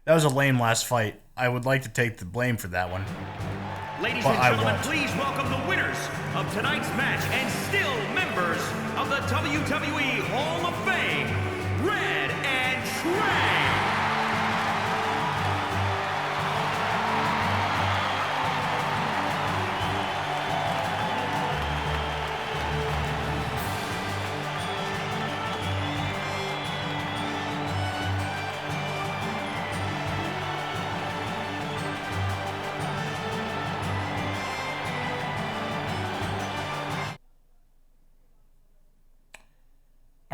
That was a lame last fight. I would like to take the blame for that one. Ladies and gentlemen, please welcome the winners of tonight's match and still members of the WWE Hall of Fame, Red and Trey.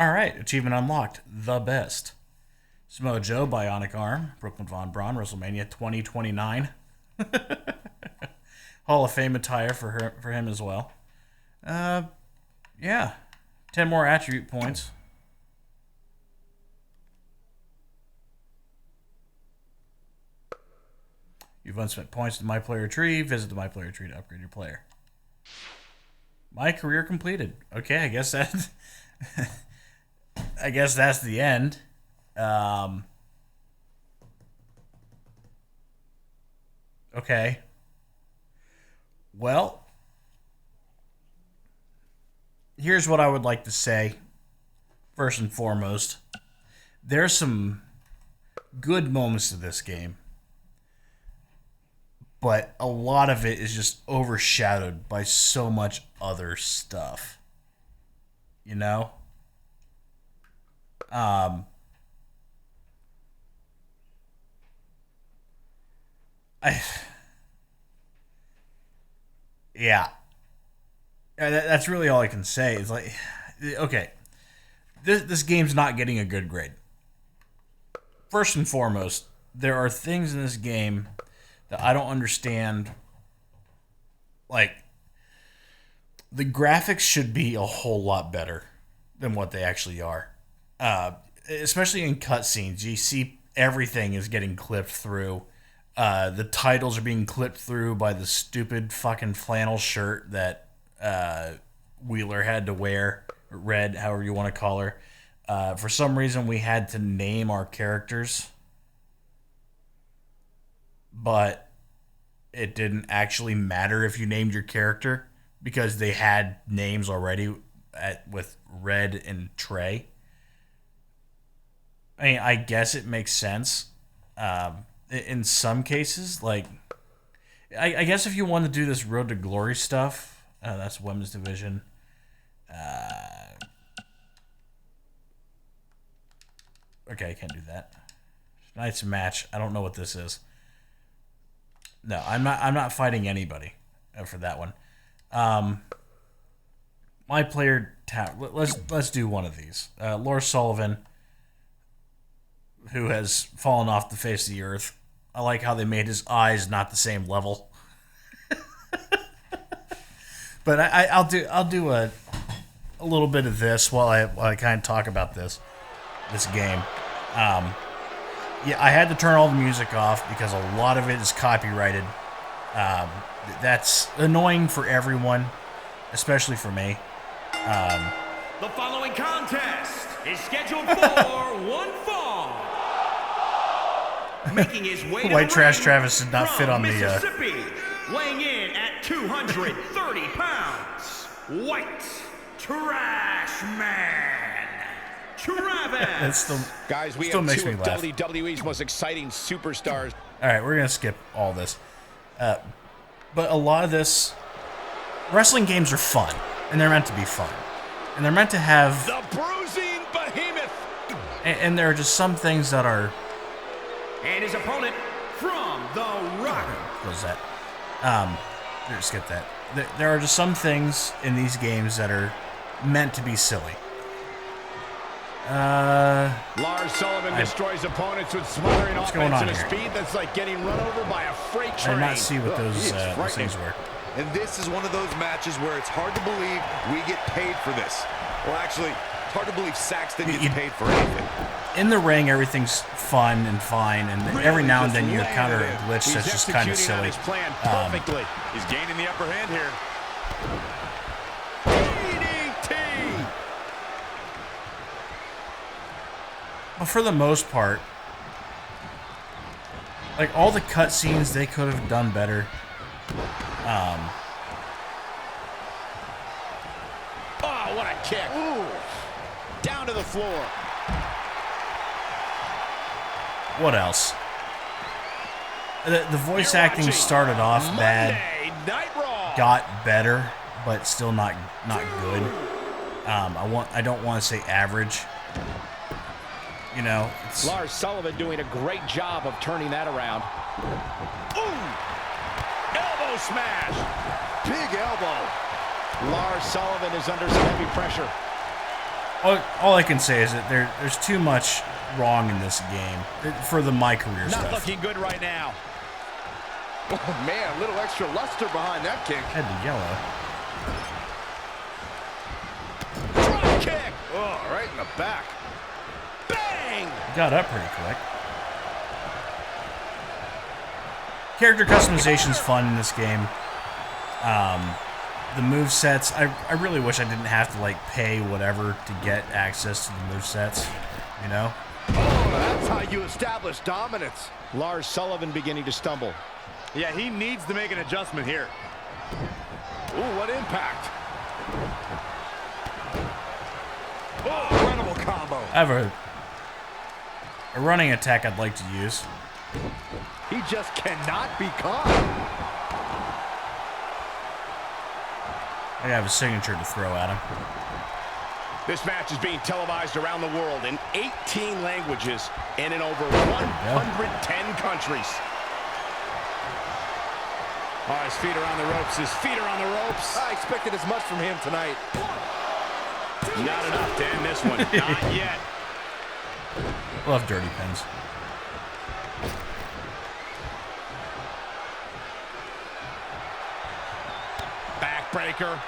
All right, achievement unlocked. The best. Samoa Joe, Bionic Arm, Brooklyn Von Braun, WrestleMania 2029. Hall of Fame attire for him as well. Yeah. 10 more attribute points. You've unspent points to My Player Tree. Visit the My Player Tree to upgrade your player. My career completed. Okay, I guess that... I guess that's the end. Okay. Well, here's what I would like to say. First and foremost, there's some good moments to this game, but a lot of it is just overshadowed by so much other stuff. You know? Yeah. That's really all I can say. It's like, okay, this game's not getting a good grade. First and foremost, there are things in this game that I don't understand. Like, the graphics should be a whole lot better than what they actually are. Especially in cutscenes, you see everything is getting clipped through. The titles are being clipped through by the stupid fucking flannel shirt that Wheeler had to wear, Red, however you want to call her. For some reason, we had to name our characters, but it didn't actually matter if you named your character because they had names already with Red and Trey. I mean, I guess it makes sense. In some cases, like, I guess if you want to do this Road to Glory stuff, that's women's division. Okay, I can't do that. Tonight's match. I don't know what this is. No, I'm not fighting anybody for that one. My player let's do one of these. Lars Sullivan, who has fallen off the face of the earth. I like how they made his eyes not the same level. But I'll do a little bit of this while I kind of talk about this game. Yeah, I had to turn all the music off because a lot of it is copyrighted. That's annoying for everyone, especially for me. The following contest is scheduled for one fall. Making his way to White Trash ring Travis did not fit on the... Mississippi, weighing in at 230 pounds, White Trash Man, Travis. Guys, we still have makes two me of laugh. WWE's most exciting superstars. All right, we're going to skip all this. But a lot of this... Wrestling games are fun, and they're meant to be fun. And they're meant to have... The bruising behemoth! And there are just some things that are... And his opponent from The Rock. What was that? Skip that. There are just some things in these games that are meant to be silly. Lars Sullivan destroys opponents with smothering What's going on offense and a here? speed that's like getting run over by a freight train. I did not see what those frightening. things were. And this is one of those matches where it's hard to believe we get paid for this. Well, actually, it's hard to believe Saxton gets paid for anything. In the ring, everything's fun and fine, and every now and then you encounter a glitch that's just kind of silly. His plan perfectly. He's gaining the upper hand here. DDT! But for the most part, Like, all the cutscenes, they could have done better. Oh, what a kick. Ooh. Down to the floor. What else? The voice acting started off bad, got better, but still not good. I don't want to say average. You know, Lars Sullivan doing a great job of turning that around. Ooh! Elbow smash! Big elbow. Lars Sullivan is under some heavy pressure. all I can say is that there's too much wrong in this game for the MyCareer stuff. Not looking good right now. Oh man, a little extra luster behind that kick. Head to yellow. Drop kick! Oh, right in the back. Bang! Got up pretty quick. Character customization's fun in this game. The movesets, I really wish I didn't have to like pay whatever to get access to the movesets, you know? Oh, that's how you establish dominance. Lars Sullivan beginning to stumble. Yeah, he needs to make an adjustment here. Ooh, what impact. Oh, incredible combo. I have a running attack I'd like to use. He just cannot be caught. I have a signature to throw at him. This match is being televised around the world in 18 languages and in over 110 countries. Oh, his feet are on the ropes. His feet are on the ropes. I expected as much from him tonight. Not enough to end this one. Not yet. Love dirty pins. Backbreaker.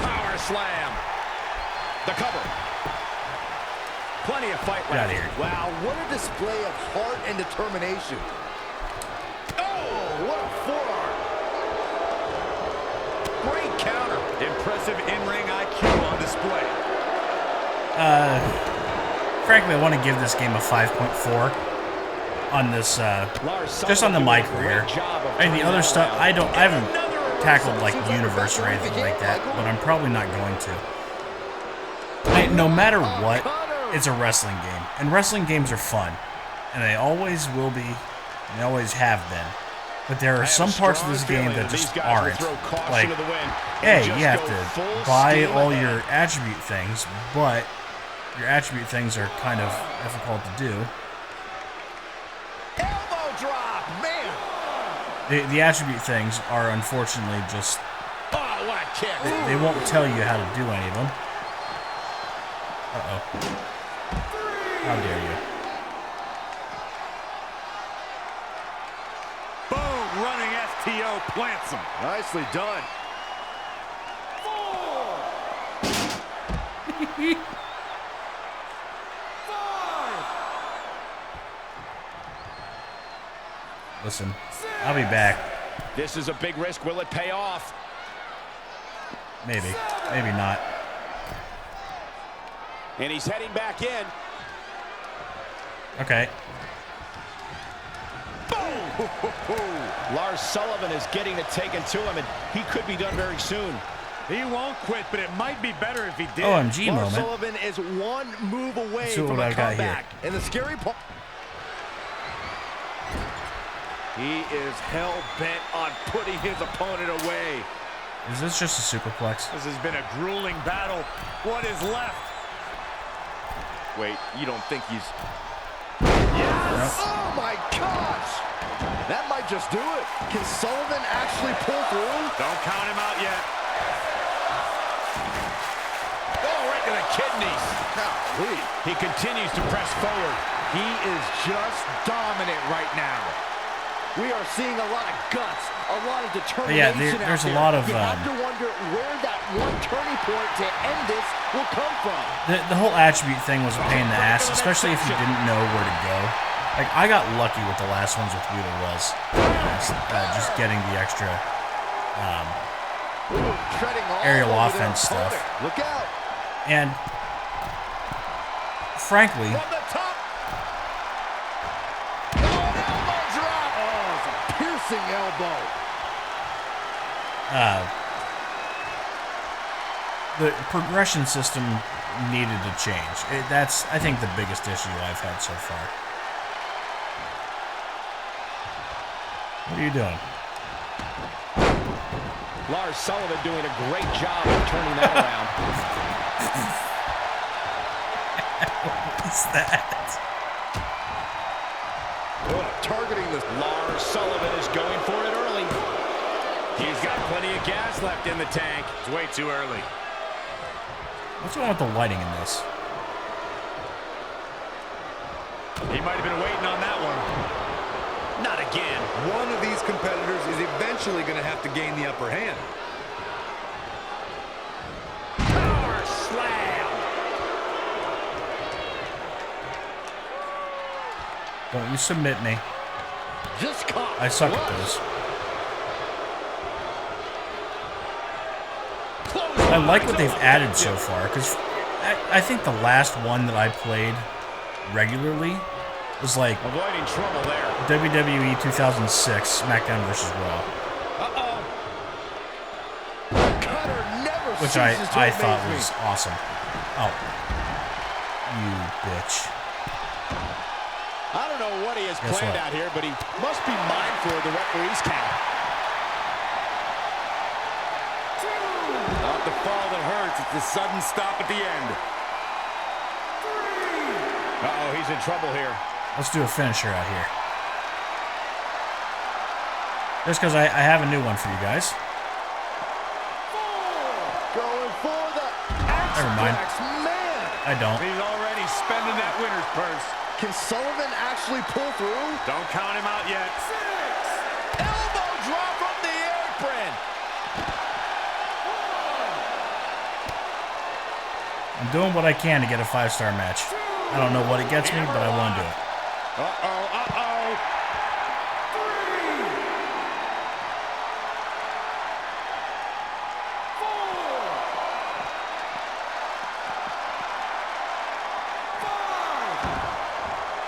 Power slam. The cover. Plenty of fight Get out left. of here. Wow, what a display of heart and determination. Oh, what a forearm. Great counter. Impressive in-ring IQ on display. Frankly, I want to give this game a 5.4 on this, just on the MyCareer. And the other stuff, I haven't tackled like Universe or anything like that, but I'm probably not going to. No matter what, it's a wrestling game, and wrestling games are fun, and they always will be, and they always have been. But there are some parts of this game that just aren't. Like, hey, you have to buy all your attribute things, but your attribute things are kind of difficult to do. Elbow drop, man. The attribute things are unfortunately just, Oh, what a kick. they won't tell you how to do any of them. Uh-oh. How dare you. Boom, running FTO plants him. Nicely done. Listen, I'll be back. This is a big risk. Will it pay off? Maybe. Maybe not. And he's heading back in. Okay. Lars Sullivan is getting it taken to him, and he could be done very soon. He won't quit, but it might be better if he did. OMG Lars moment. Sullivan is one move away Let's see from what a I've got comeback. And the scary part, he is hell-bent on putting his opponent away. Is this just a superplex? This has been a grueling battle. What is left? Wait, you don't think he's... Yes! Oh my gosh! That might just do it. Can Sullivan actually pull through? Don't count him out yet. Oh, right to the kidneys. Golly. He continues to press forward. He is just dominant right now. We are seeing a lot of guts, a lot of determination. Yeah, there's out a lot of. You have to wonder where that one turning point to end this will come from. The whole attribute thing was a pain in the ass, especially if you didn't know where to go. Like, I got lucky with the last ones with Wheeler was. Just getting the extra aerial offense stuff. Look out. And, frankly, Piercing elbow. The progression system needed to change. That's, I think, the biggest issue I've had so far. What are you doing? Lars Sullivan doing a great job of turning that around. What's that? Targeting this. Lars Sullivan is going for it early. He's got plenty of gas left in the tank. It's way too early. What's going on with the lighting in this? He might have been waiting on that one. Not again. One of these competitors is eventually going to have to gain the upper hand. Power slam. Don't you submit me. Just caught. I suck at those. I like what they've added so far, because I think the last one that I played regularly was like Avoiding trouble there. WWE 2006 SmackDown vs. Raw, Cutter never which ceases to I amaze thought me. was awesome. Oh, you bitch. I don't know what he has Guess planned what? out here, but he must be mindful of the referee's count. Not the fall that hurts, it's the sudden stop at the end. Uh-oh, he's in trouble here. Let's do a finisher out here. Just because I have a new one for you guys. Going for the Never mind. Man. I don't. He's already spending that winner's purse. Can Sullivan actually pull through? Don't count him out yet. Elbow drop from the apron. I'm doing what I can to get a 5-star match. I don't know what it gets me, but I want to do it.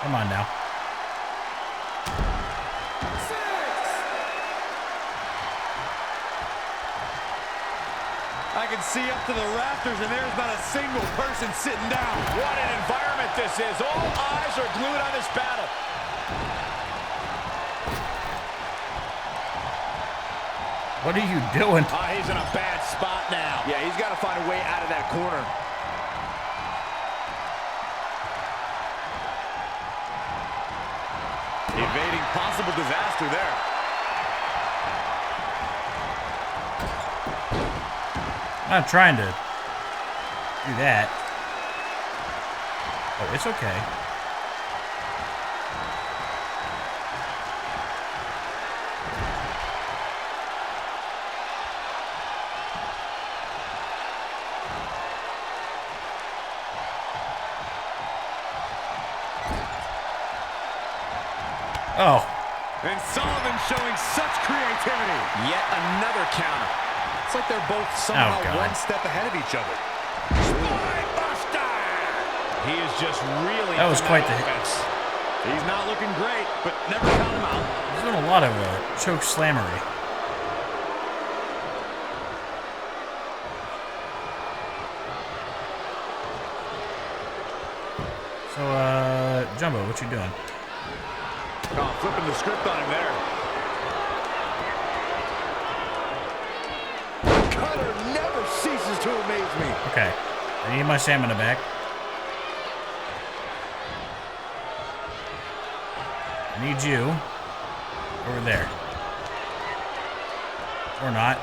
Come on now. I can see up to the rafters, and there's not a single person sitting down. What an environment this is. All eyes are glued on this battle. What are you doing? He's in a bad spot now. Yeah, he's got to find a way out of that corner. Evading possible disaster there. I'm not trying to do that. Oh, it's okay. Oh. And Sullivan showing such creativity. Yet another counter. It's like they're both somehow God. one step ahead of each other. Spinebuster! He is just really. That was quite the hit. offense. He's not looking great, but never count him out. He's doing a lot of choke slammery. So, Jumbo, what you doing? Oh, flipping the script on him there. Cutter never ceases to amaze me. Okay. I need my stamina back. I need you over there. Or not.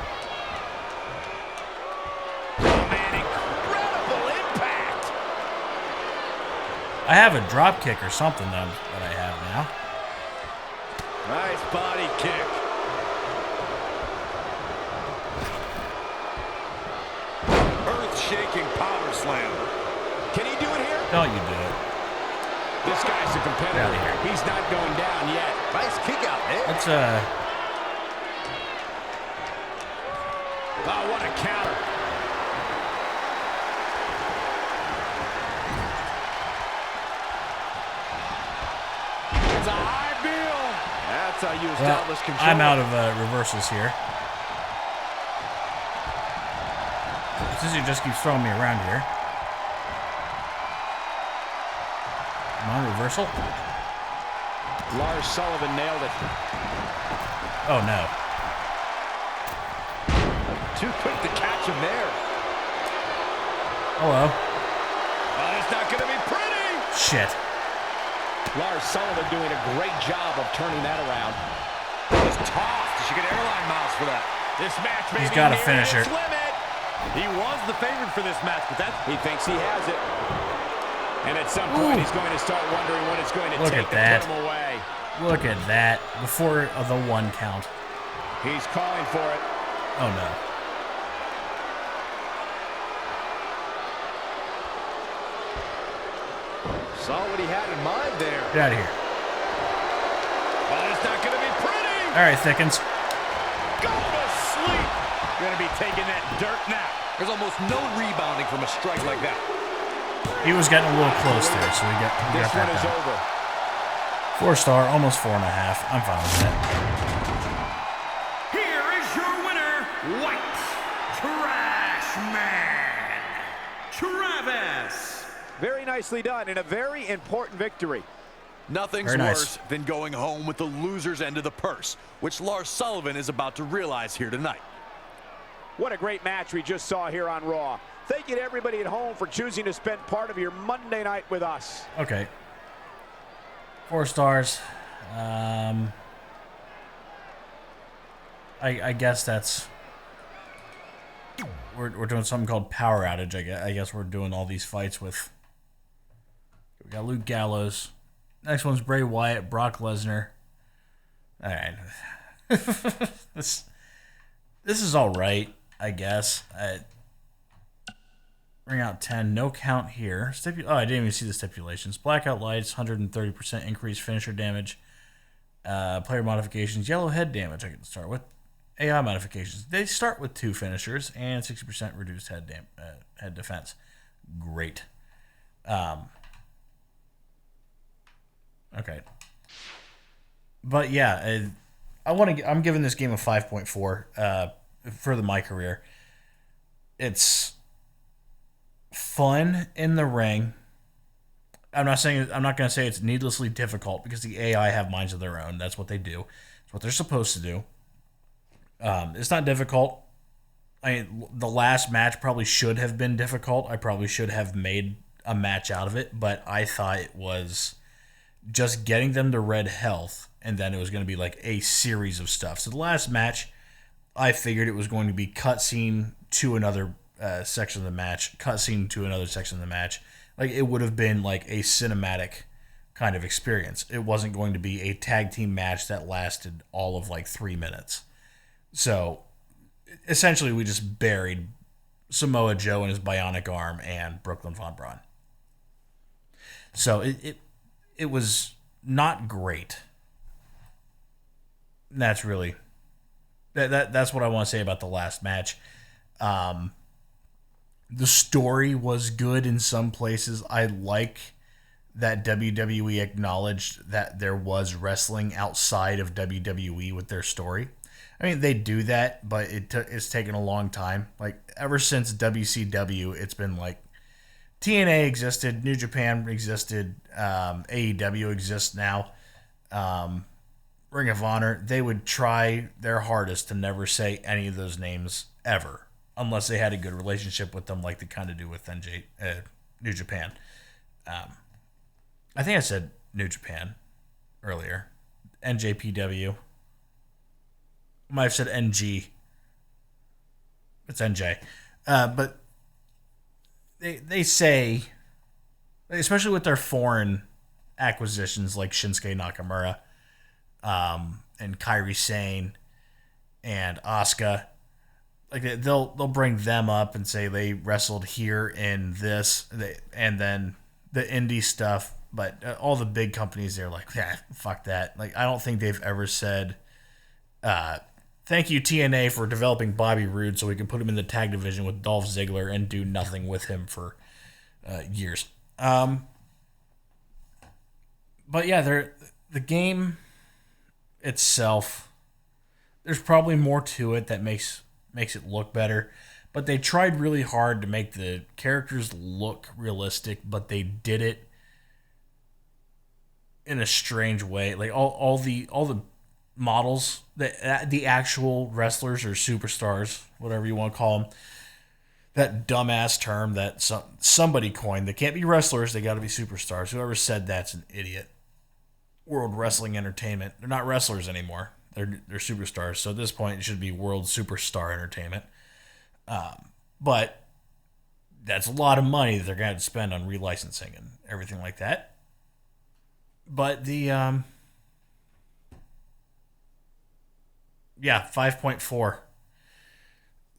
Oh, man, incredible impact. I have a drop kick or something that I have now. Nice body kick. Earth-shaking power slam. Can he do it here? Don't you do it. This guy's a competitor. Get out of here. He's not going down yet. Nice kick out there. Let's, Oh, what a counter. It's a high bill. That's That's how you Well, establish control. I'm out of reversals here. Sissy just keeps throwing me around here. Come on, reversal. Lars Sullivan nailed it. Oh, no. Too quick to catch him there. Hello. Oh, it's not going to be pretty. Shit. Lars Sullivan doing a great job of turning that around. That was tossed. She get airline miles for that. This match may He's be got a nearing finisher. its limit. He was the favorite for this match, but He thinks he has it. And at some point, he's going to start wondering what it's going to Look take at to that. put him away. Look at that. Before the 1 count. He's calling for it. Oh, no. Saw what he had in mind there. Get out of here. Oh, it's not going to be pretty. All right, Thickens. go to sleep. Going to be taking that dirt nap. There's almost no rebounding from a strike like that. He was getting a little close there, so we got This that one is down. over. 4-star, almost 4.5. I'm fine with that. Here is your winner, White Trash Man, Travis. Very nicely done and a very important victory. Nothing's Very nice. worse than going home with the loser's end of the purse, which Lars Sullivan is about to realize here tonight. What a great match we just saw here on Raw. Thank you to everybody at home for choosing to spend part of your Monday night with us. Okay. 4 stars. I guess that's... We're doing something called Power Outage. I guess we're doing all these fights with... We got Luke Gallows. Next one's Bray Wyatt, Brock Lesnar. All right. This is all right, I guess. Ring out 10, no count here. I didn't even see the stipulations. Blackout lights, 130% increased finisher damage. Player modifications, yellow head damage. I can start with AI modifications. They start with 2 finishers and 60% reduced head defense. Great. Okay. But yeah, I'm giving this game a 5.4 for the MyCareer. It's fun in the ring. I'm not going to say it's needlessly difficult because the AI have minds of their own. That's what they do. It's what they're supposed to do. It's not difficult. The last match probably should have been difficult. I probably should have made a match out of it, but I thought it was just getting them to red health, and then it was going to be like a series of stuff. So the last match, I figured it was going to be cutscene to another section of the match, cutscene to another section of the match. Like, it would have been like a cinematic kind of experience. It wasn't going to be a tag team match that lasted all of like 3 minutes. So essentially we just buried Samoa Joe and his bionic arm and Brooklyn Von Braun. So it was not great. That's really that's what I want to say about the last match. The story was good in some places. I like that WWE acknowledged that there was wrestling outside of WWE with their story. I mean, they do that, but it's taken a long time. Like, ever since WCW, it's been like TNA existed, New Japan existed, AEW exists now, Ring of Honor. They would try their hardest to never say any of those names ever, unless they had a good relationship with them, like they kind of do with New Japan. I think I said New Japan earlier. NJPW. I might have said NG. It's NJ. But they say, especially with their foreign acquisitions like Shinsuke Nakamura and Kairi Sane and Asuka, like they'll bring them up and say they wrestled here in this, and then the indie stuff. But all the big companies, they're like, yeah, fuck that. Like, I don't think they've ever said, thank you TNA for developing Bobby Roode so we can put him in the tag division with Dolph Ziggler and do nothing with him for years. But yeah, the game itself, there's probably more to it that makes it look better. But they tried really hard to make the characters look realistic, but they did it in a strange way. Like all the models, the actual wrestlers or superstars, whatever you want to call them, that dumbass term that somebody coined. They can't be wrestlers, they got to be superstars. Whoever said that's an idiot. World Wrestling Entertainment. They're not wrestlers anymore. They're superstars. So at this point, it should be World Superstar Entertainment. But that's a lot of money that they're going to have to spend on relicensing and everything like that. But the 5.4.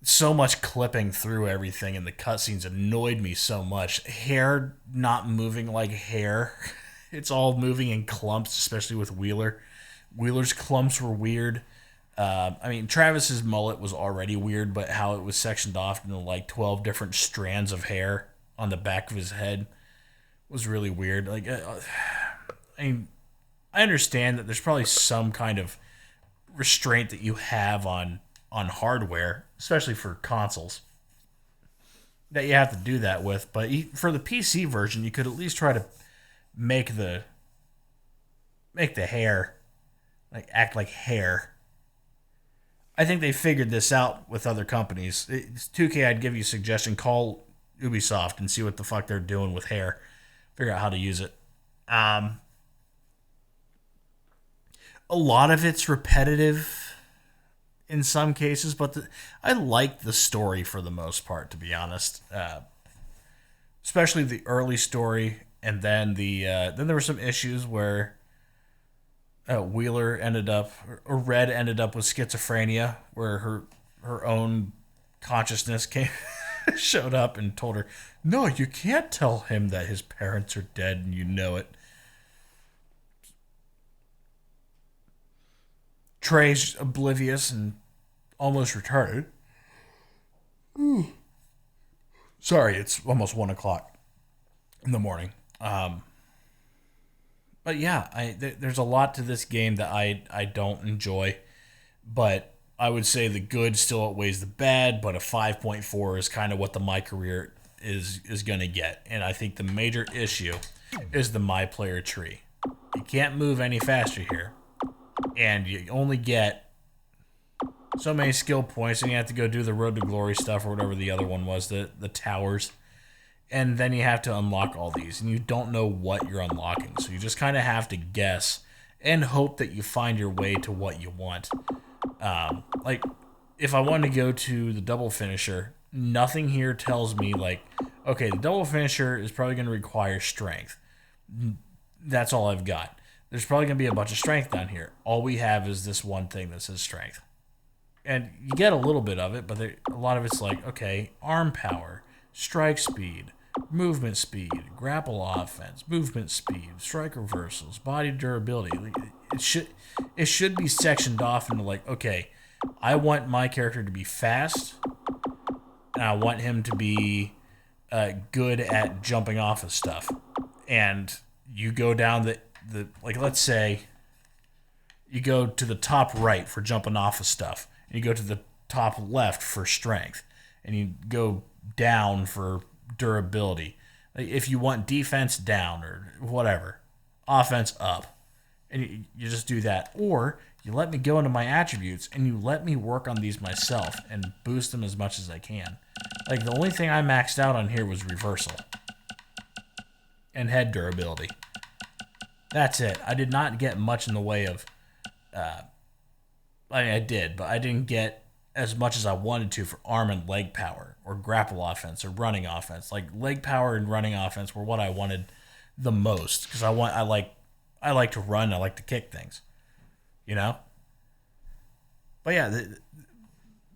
So much clipping through everything, and the cutscenes annoyed me so much. Hair not moving like hair. It's all moving in clumps, especially with Wheeler. Wheeler's clumps were weird. Travis's mullet was already weird, but how it was sectioned off into like 12 different strands of hair on the back of his head was really weird. I understand that there's probably some kind of restraint that you have on hardware, especially for consoles, that you have to do that with. But for the PC version, you could at least try to make the hair act like hair. I think they figured this out with other companies. It's 2K, I'd give you a suggestion. Call Ubisoft and see what the fuck they're doing with hair. Figure out how to use it. A lot of it's repetitive in some cases, but I like the story for the most part, to be honest. Especially the early story, and then then there were some issues where Wheeler Red ended up with schizophrenia, where her own consciousness showed up and told her, "No, you can't tell him that his parents are dead, and you know it." Trey's oblivious and almost retarded. Sorry, it's almost 1 o'clock in the morning. But yeah, there's a lot to this game that I don't enjoy, but I would say the good still outweighs the bad, but a 5.4 is kind of what the MyCareer is going to get. And I think the major issue is the MyPlayer tree. You can't move any faster here, and you only get so many skill points, and you have to go do the Road to Glory stuff or whatever the other one was, the towers. And then you have to unlock all these, and you don't know what you're unlocking. So you just kind of have to guess and hope that you find your way to what you want. If I wanted to go to the double finisher, nothing here tells me, okay, the double finisher is probably going to require strength. That's all I've got. There's probably going to be a bunch of strength down here. All we have is this one thing that says strength. And you get a little bit of it, but a lot of it's okay, arm power, strike speed, movement speed, grapple offense, movement speed, strike reversals, body durability. It should be sectioned off into okay, I want my character to be fast, and I want him to be good at jumping off of stuff. And you go down the let's say you go to the top right for jumping off of stuff, and you go to the top left for strength, and you go down for durability. If you want defense down or whatever, offense up, and you just do that. Or you let me go into my attributes and you let me work on these myself and boost them as much as I can. The only thing I maxed out on here was reversal and head durability. That's it. I did not get much in the way of I did, but I didn't get as much as I wanted to for arm and leg power or grapple offense or running offense. Leg power and running offense were what I wanted the most, because I like to run, I like to kick things, But yeah,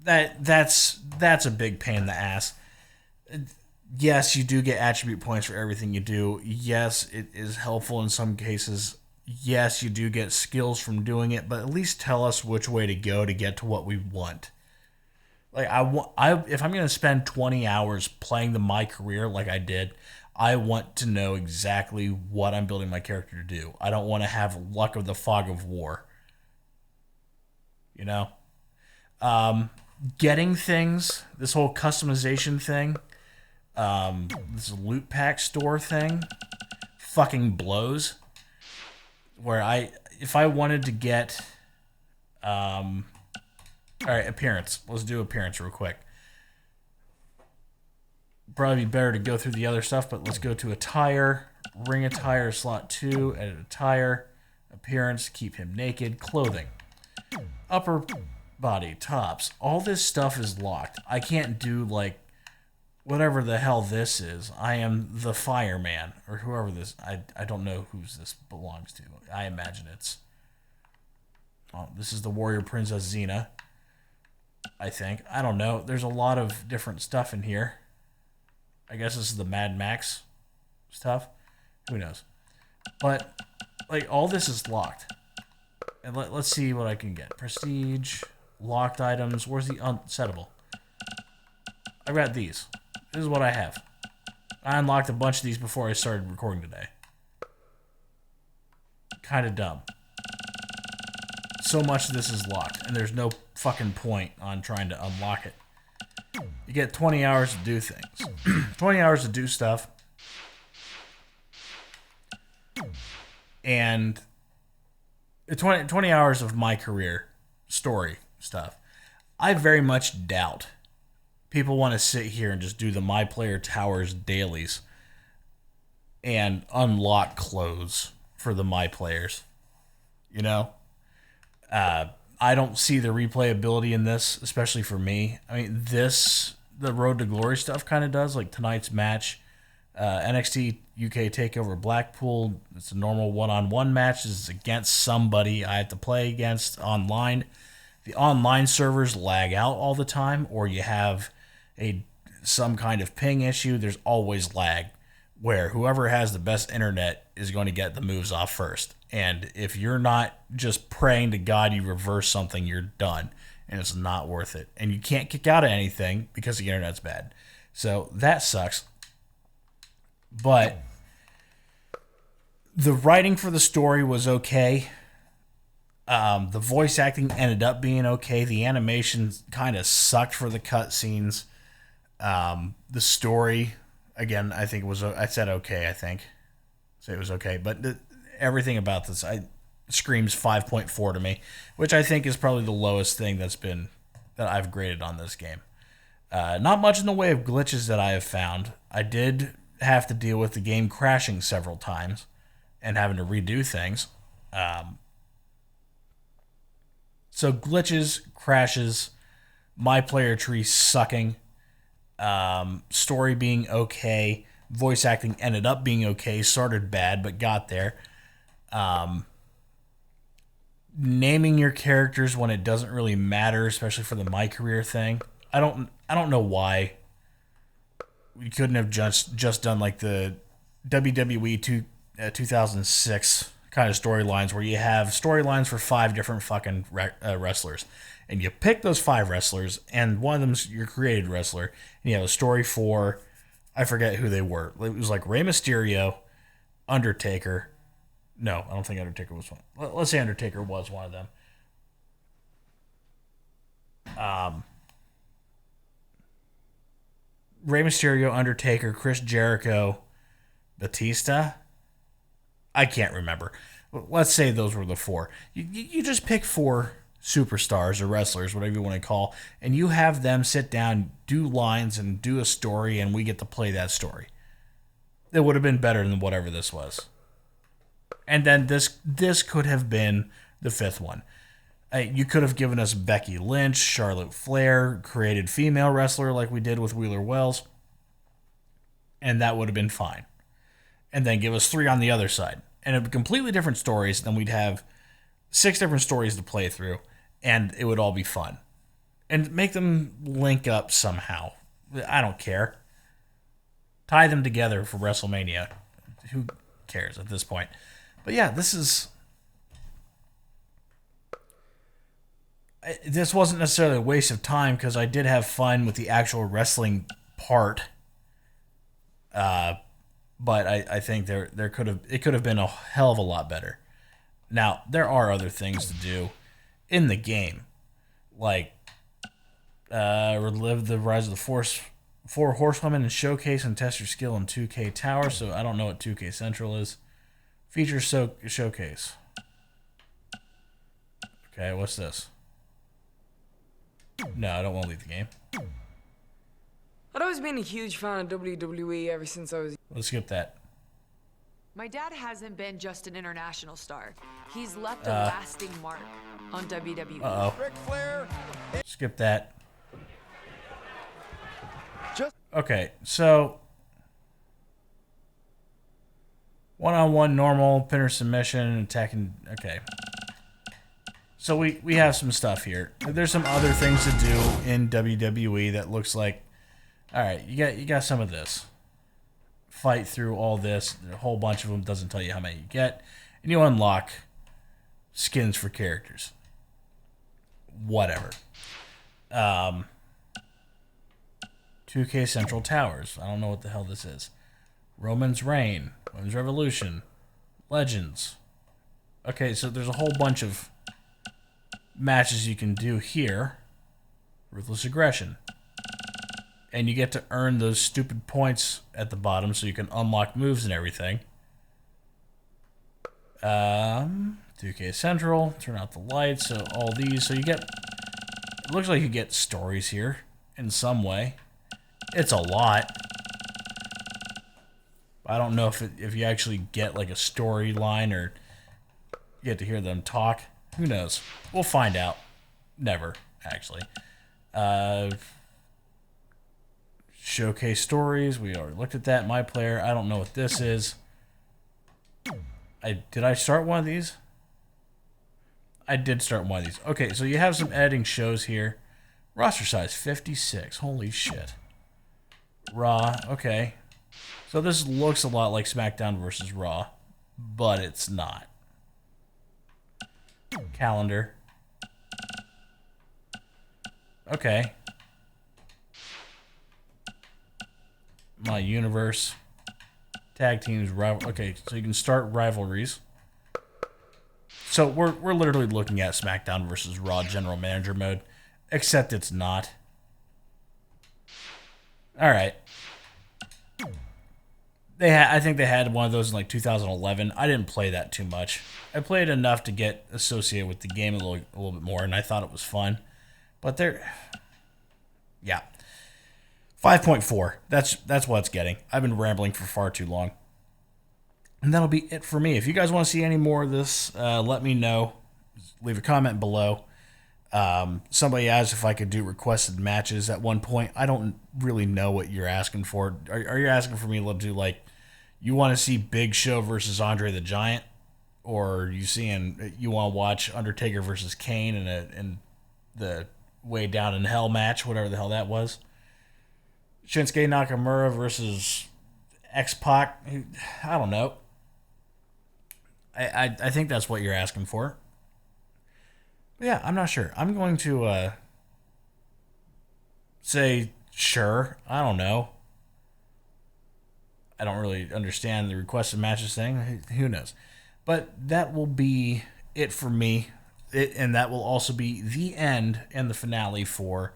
that's a big pain in the ass. Yes, you do get attribute points for everything you do. Yes, it is helpful in some cases. Yes, you do get skills from doing it, but at least tell us which way to go to get to what we want. If I'm going to spend 20 hours playing the MyCareer like I did, I want to know exactly what I'm building my character to do. I don't want to have luck of the fog of war. you know? Getting things, this whole customization thing, this loot pack store thing, fucking blows. Where if I wanted to get, all right, appearance. Let's do appearance real quick. Probably be better to go through the other stuff, but let's go to attire, ring attire, slot 2, edit attire, appearance, keep him naked, clothing, upper body, tops. All this stuff is locked. I can't do like whatever the hell this is. I am the fireman or whoever this. I don't know whose this belongs to. I imagine it's. Oh, this is the warrior princess Xena. I think. I don't know. There's a lot of different stuff in here. I guess this is the Mad Max stuff. Who knows? But like all this is locked. And let's see what I can get. Prestige, locked items. Where's the unsettable? I got these. This is what I have. I unlocked a bunch of these before I started recording today. Kind of dumb. So much of this is locked, and there's no fucking point on trying to unlock it. You get 20 hours to do things. 20 hours to do stuff. And 20 hours of MyCareer story stuff. I very much doubt people want to sit here and just do the MyPlayer Towers dailies and unlock clothes for the MyPlayers. You know? I don't see the replayability in this, especially for me. I mean, the Road to Glory stuff kind of does, like tonight's match. NXT UK TakeOver Blackpool, it's a normal one-on-one match. It's against somebody I have to play against online. The online servers lag out all the time, or you have some kind of ping issue. There's always lag, where whoever has the best internet is going to get the moves off first. And if you're not just praying to God you reverse something, you're done. And it's not worth it. And you can't kick out of anything because the internet's bad. So that sucks. But the writing for the story was okay. The voice acting ended up being okay. The animation kind of sucked for the cutscenes. The story, again, I think I said okay, I think. So it was okay. But everything about this screams 5.4 to me, which I think is probably the lowest thing that I've graded on this game. Not much in the way of glitches that I have found. I did have to deal with the game crashing several times and having to redo things. So glitches, crashes, my player tree sucking, story being okay, voice acting ended up being okay, started bad but got there. Naming your characters when it doesn't really matter, especially for the MyCareer thing. I don't know why we couldn't have just done like the WWE 2006 kind of storylines where you have storylines for 5 different fucking wrestlers, and you pick those 5 wrestlers, and one of them's your created wrestler, and you have a story for, I forget who they were. It was like Rey Mysterio, Undertaker. No, I don't think Undertaker was one. Let's say Undertaker was one of them. Rey Mysterio, Undertaker, Chris Jericho, Batista. I can't remember. Let's say those were the 4. You just pick 4 superstars or wrestlers, whatever you want to call, and you have them sit down, do lines, and do a story, and we get to play that story. It would have been better than whatever this was. And then this could have been the 5th one. You could have given us Becky Lynch, Charlotte Flair, created female wrestler like we did with Wheeler Wells, and that would have been fine. And then give us 3 on the other side. And it'd be completely different stories, then we'd have 6 different stories to play through, and it would all be fun. And make them link up somehow. I don't care. Tie them together for WrestleMania. Who cares at this point? But yeah, this wasn't necessarily a waste of time because I did have fun with the actual wrestling part. But I think it could have been a hell of a lot better. Now, there are other things to do in the game. like relive the rise of the Four Horsewomen and showcase and test your skill in 2K Tower. So I don't know what 2K Central is. Feature showcase. Okay, what's this? No, I don't want to leave the game. I've always been a huge fan of WWE ever since I was... Let's skip that. My dad hasn't been just an international star. He's left a lasting mark on WWE. Uh-oh. Ric Flair. Skip that. Okay, so... one-on-one normal, pinner submission, attacking... Okay. So we have some stuff here. There's some other things to do in WWE that looks like... Alright, you got some of this. Fight through all this. A whole bunch of them. Doesn't tell you how many you get. And you unlock skins for characters. Whatever. 2K Central Towers. I don't know what the hell this is. Roman's Reign. Women's Revolution. Legends. Okay, so there's a whole bunch of matches you can do here. Ruthless Aggression. And you get to earn those stupid points at the bottom so you can unlock moves and everything. 2K Central, turn out the lights, so all these. So you get, it looks like you get stories here in some way. It's a lot. I don't know if you actually get like a storyline or you get to hear them talk. Who knows? We'll find out. Never, actually. Showcase stories. We already looked at that. MyCareer. I don't know what this is. Did I start one of these? I did start one of these. Okay, so you have some editing shows here. Roster size 56. Holy shit. Raw. Okay. So this looks a lot like SmackDown versus Raw, but it's not. Calendar. Okay. My universe. Tag teams. Okay, so you can start rivalries. So we're literally looking at SmackDown versus Raw General Manager mode, except it's not. All right. I think they had one of those in like 2011. I didn't play that too much. I played enough to get associated with the game a little bit more, and I thought it was fun. But yeah. 5.4. That's what it's getting. I've been rambling for far too long. And that'll be it for me. If you guys want to see any more of this, let me know. Leave a comment below. Somebody asked if I could do requested matches at one point. I don't really know what you're asking for. Are you asking for me to do, like, you want to see Big Show versus Andre the Giant? Or you want to watch Undertaker versus Kane in the Way Down in Hell match, whatever the hell that was? Shinsuke Nakamura versus X-Pac? I don't know. I think that's what you're asking for. But yeah, I'm not sure. I'm going to say sure. I don't know. I don't really understand the requested matches thing. Who knows? But that will be it for me. And that will also be the end and the finale for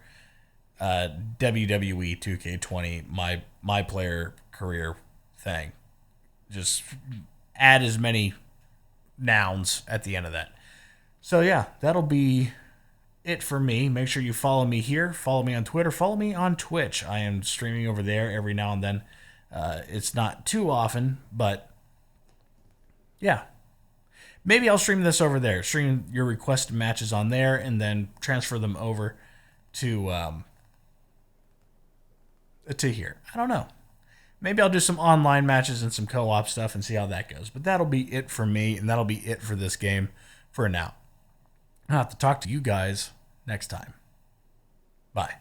WWE 2K20, my player career thing. Just add as many nouns at the end of that. So yeah, that'll be it for me. Make sure you follow me here. Follow me on Twitter. Follow me on Twitch. I am streaming over there every now and then. It's not too often, but yeah. Maybe I'll stream this over there. Stream your requested matches on there and then transfer them over to here. I don't know. Maybe I'll do some online matches and some co-op stuff and see how that goes. But that'll be it for me, and that'll be it for this game for now. I'll have to talk to you guys next time. Bye.